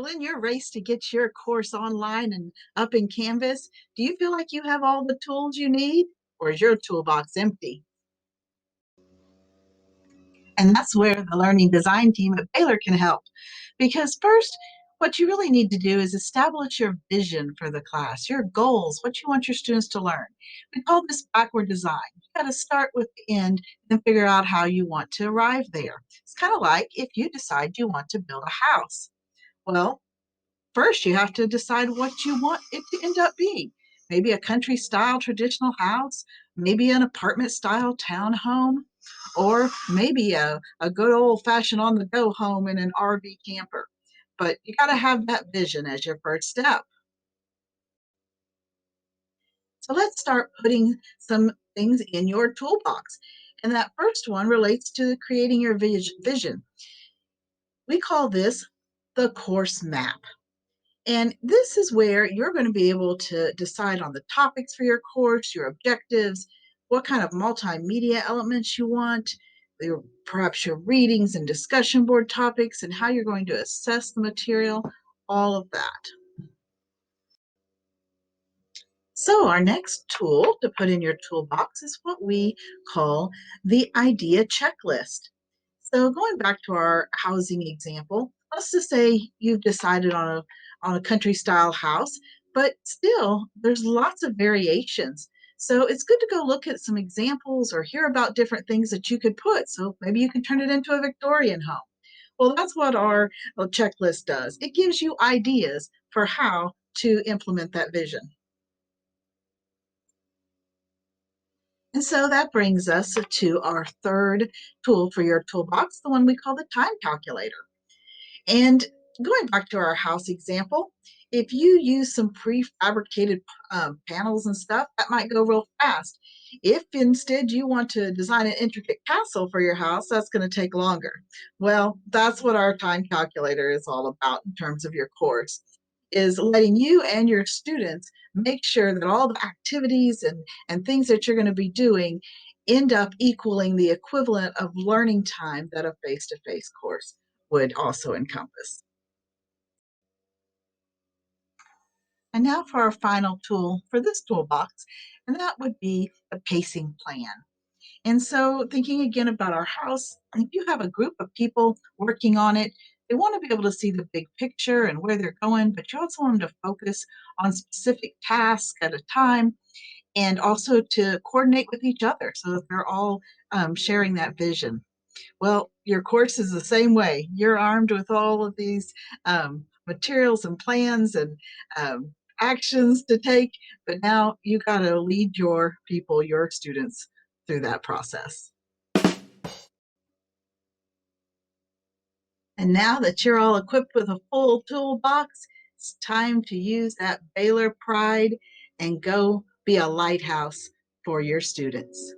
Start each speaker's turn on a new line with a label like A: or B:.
A: in your race to get your course online and up in Canvas, do you feel like you have all the tools you need, or is your toolbox empty? And that's where the learning design team at Baylor can help. Because first, what you really need to do is establish your vision for the class, your goals, what you want your students to learn. We call this backward design. You got to start with the end and figure out how you want to arrive there. It's kind of like if you decide you want to build a house. Well, first, you have to decide what you want it to end up being. Maybe a country style traditional house, maybe an apartment style townhome, or maybe a good old fashioned on the go home in an RV camper. But you got to have that vision as your first step. So let's start putting some things in your toolbox. And that first one relates to creating your vision. We call this the course map. And this is where you're going to be able to decide on the topics for your course, your objectives, what kind of multimedia elements you want, perhaps your readings and discussion board topics, and how you're going to assess the material, all of that. So, our next tool to put in your toolbox is what we call the idea checklist. So going back to our housing example, let's just say you've decided on a country style house, but still there's lots of variations. So it's good to go look at some examples or hear about different things that you could put. So maybe you can turn it into a Victorian home. Well, that's what our checklist does. It gives you ideas for how to implement that vision. And so that brings us to our third tool for your toolbox, the one we call the time calculator. And going back to our house example, if you use some prefabricated panels and stuff, that might go real fast. If instead you want to design an intricate castle for your house, that's going to take longer. Well, that's what our time calculator is all about in terms of your course, is letting you and your students make sure that all the activities and things that you're going to be doing end up equaling the equivalent of learning time that a face-to-face course would also encompass. And now for our final tool for this toolbox, and that would be a pacing plan. And so, thinking again about our house, if you have a group of people working on it, they want to be able to see the big picture and where they're going, but you also want them to focus on specific tasks at a time and also to coordinate with each other so that they're all sharing that vision. Well, your course is the same way. You're armed with all of these materials and plans and actions to take, but now you got to lead your people, your students, through that process. And now that you're all equipped with a full toolbox, it's time to use that Baylor pride and go be a lighthouse for your students.